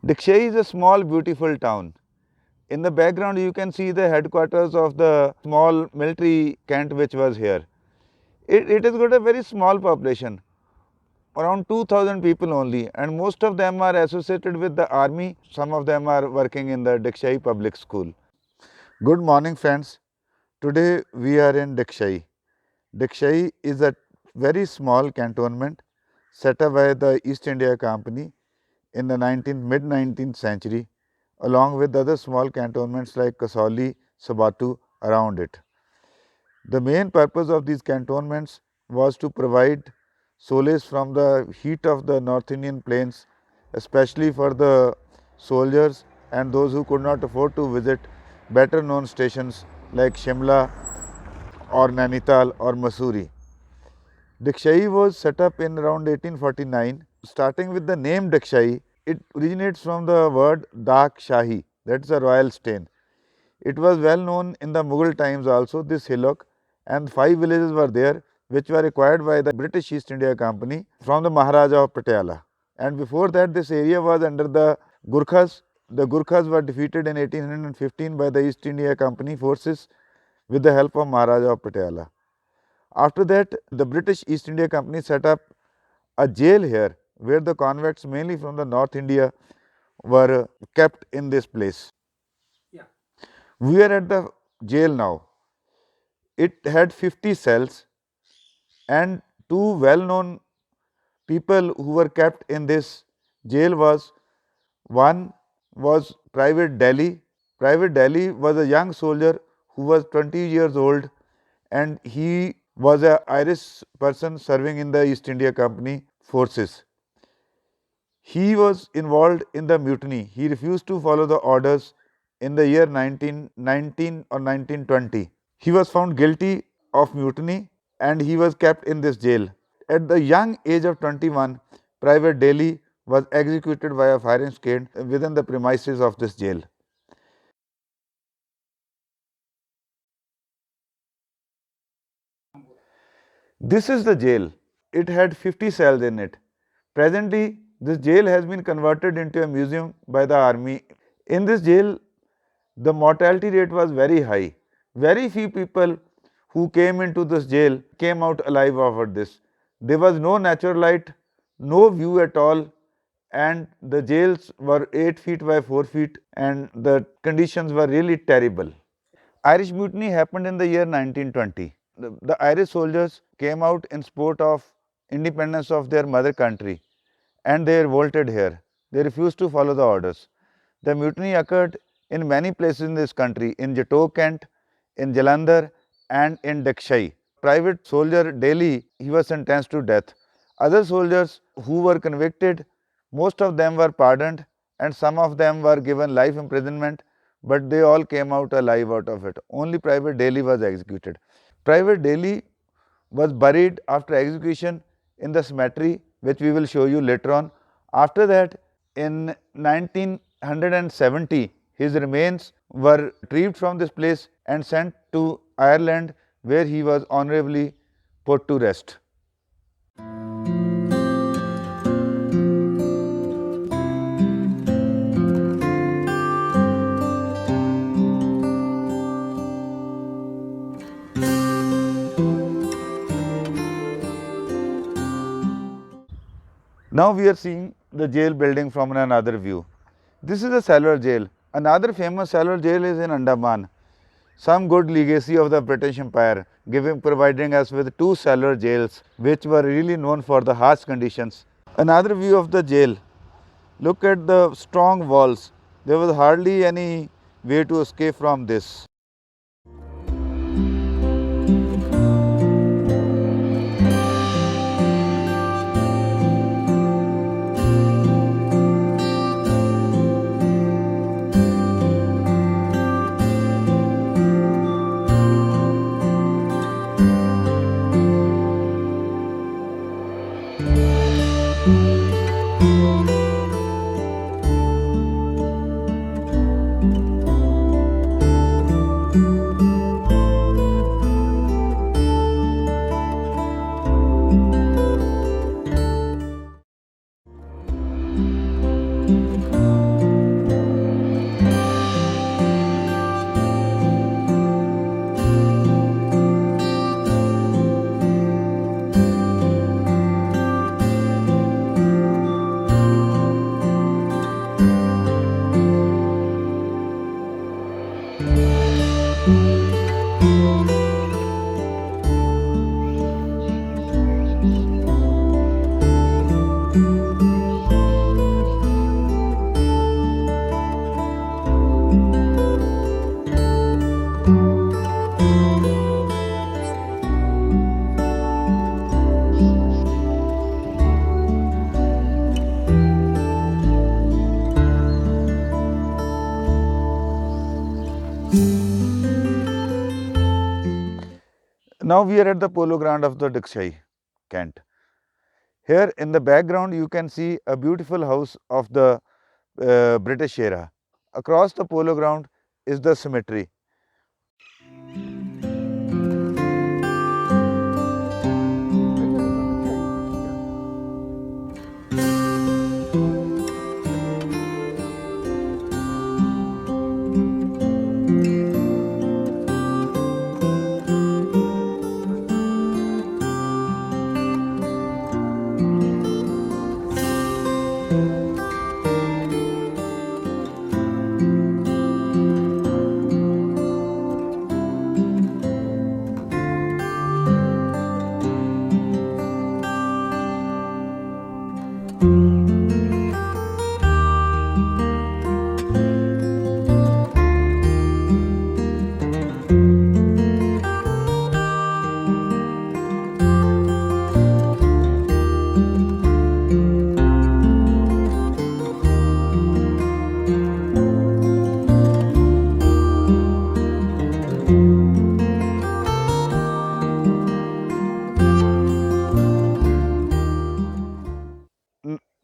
Dikshay is a small beautiful town. In the background you can see the headquarters of the small military camp which was here. It has got a very small population, around 2000 people only, and most of them are associated with the army. Some of them are working in the Dikshay public school. Good morning friends. Today we are in Dikshay. Dikshay is a very small cantonment set up by the East India Company in the mid-19th century, along with other small cantonments like Kasauli, Sabatu around it. The main purpose of these cantonments was to provide solace from the heat of the North Indian plains, especially for the soldiers and those who could not afford to visit better known stations like Shimla or Nainital or Mussoorie. Dikshay was set up in around 1849. Starting with the name Dikshay, it originates from the word Dak Shahi, that is a royal stain. It was well known in the Mughal times also, this hillock, and 5 villages were there which were acquired by the British East India Company from the Maharaja of Patiala. And before that, this area was under the Gurkhas. The Gurkhas were defeated in 1815 by the East India Company forces with the help of Maharaja of Patiala. After that, the British East India Company set up a jail here where the convicts mainly from the North India were kept in this place. We are at the jail now. It had 50 cells, and two well-known people who were kept in this jail was, one was Private Delhi. Private Delhi was a young soldier who was 20 years old, and he was an Irish person serving in the East India Company forces. He was involved in the mutiny. He refused to follow the orders in the year 1919 or 1920. He was found guilty of mutiny and he was kept in this jail. At the young age of 21, Private Daly was executed by a firing squad within the premises of this jail. This is the jail. It had 50 cells in it. Presently, this jail has been converted into a museum by the army. In this jail, the mortality rate was very high. Very few people who came into this jail came out alive after this. There was no natural light, no view at all, and the jails were 8 feet by 4 feet, and the conditions were really terrible. Irish Mutiny happened in the year 1920. The Irish soldiers came out in support of independence of their mother country, and they revolted here. They refused to follow the orders. The mutiny occurred in many places in this country, in Jatau Kent, in Jalandhar, and in Dikshay. Private soldier Daly, he was sentenced to death. Other soldiers who were convicted, most of them were pardoned and some of them were given life imprisonment, but they all came out alive out of it. Only Private Daly was executed. Private Daly was buried after execution in the cemetery, which we will show you later on. After that, in 1970, his remains were retrieved from this place and sent to Ireland, where he was honorably put to rest. Now we are seeing the jail building from another view. This is a cellular jail. Another famous cellular jail is in Andaman. Some good legacy of the British Empire, providing us with two cellular jails which were really known for the harsh conditions. Another view of the jail. Look at the strong walls. There was hardly any way to escape from this. Now we are at the polo ground of the Dikshay, Kent. Here in the background you can see a beautiful house of the British era. Across the polo ground is the cemetery.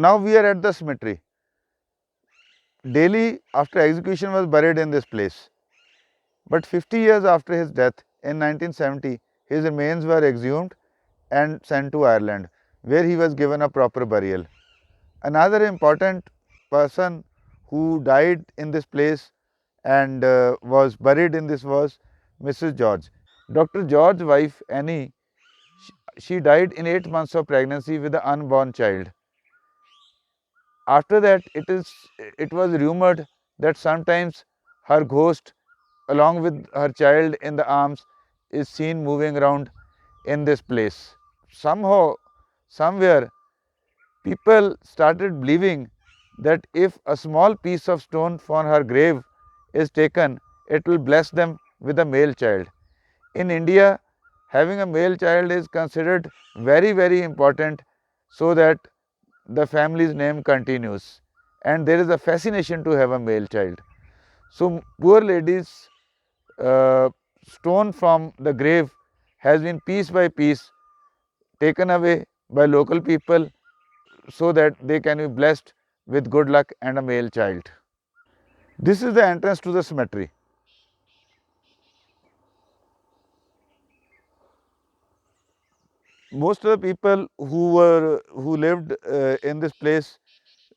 Now we are at the cemetery. Daly, after execution, was buried in this place. But 50 years after his death in 1970, his remains were exhumed and sent to Ireland, where he was given a proper burial. Another important person who died in this place and was buried in this was Mrs. George. Dr. George's wife Annie, she died in 8 months of pregnancy with an unborn child. After that, it was rumored that sometimes her ghost, along with her child in the arms, is seen moving around in this place. Somehow, somewhere, people started believing that if a small piece of stone from her grave is taken, it will bless them with a male child. In India, having a male child is considered very, very important, so that the family's name continues, and there is a fascination to have a male child. So poor lady's stone from the grave has been piece by piece taken away by local people, so that they can be blessed with good luck and a male child. This is the entrance to the cemetery. Most of the people who lived in this place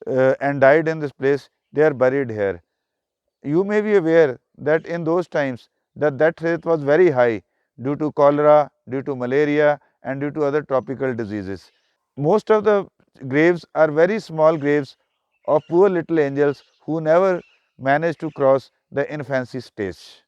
and died in this place, they are buried here. You may be aware that in those times that death rate was very high due to cholera, due to malaria, and due to other tropical diseases. Most of the graves are very small graves of poor little angels who never managed to cross the infancy stage.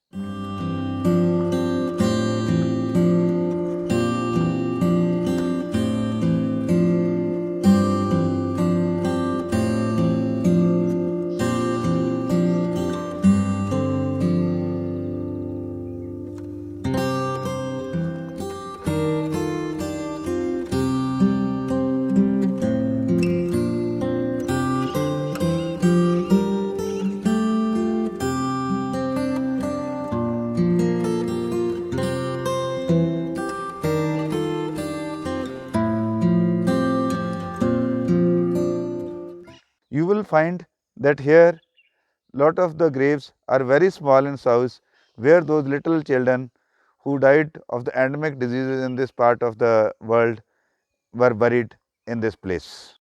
You will find that here lot of the graves are very small in size, where those little children who died of the endemic diseases in this part of the world were buried in this place.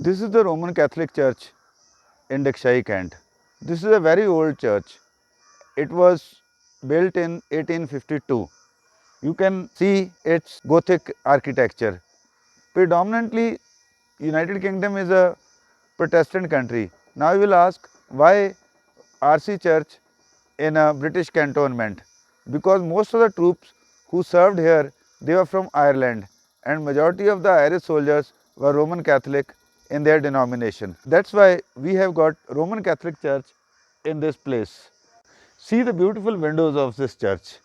This is the Roman Catholic Church in Dakshai, Kent. This is a very old church. It was built in 1852. You can see its Gothic architecture. Predominantly, United Kingdom is a Protestant country. Now you will ask, why RC Church in a British cantonment? Because most of the troops who served here, they were from Ireland, and majority of the Irish soldiers were Roman Catholic in their denomination. That's why we have got Roman Catholic Church in this place. See the beautiful windows of this church.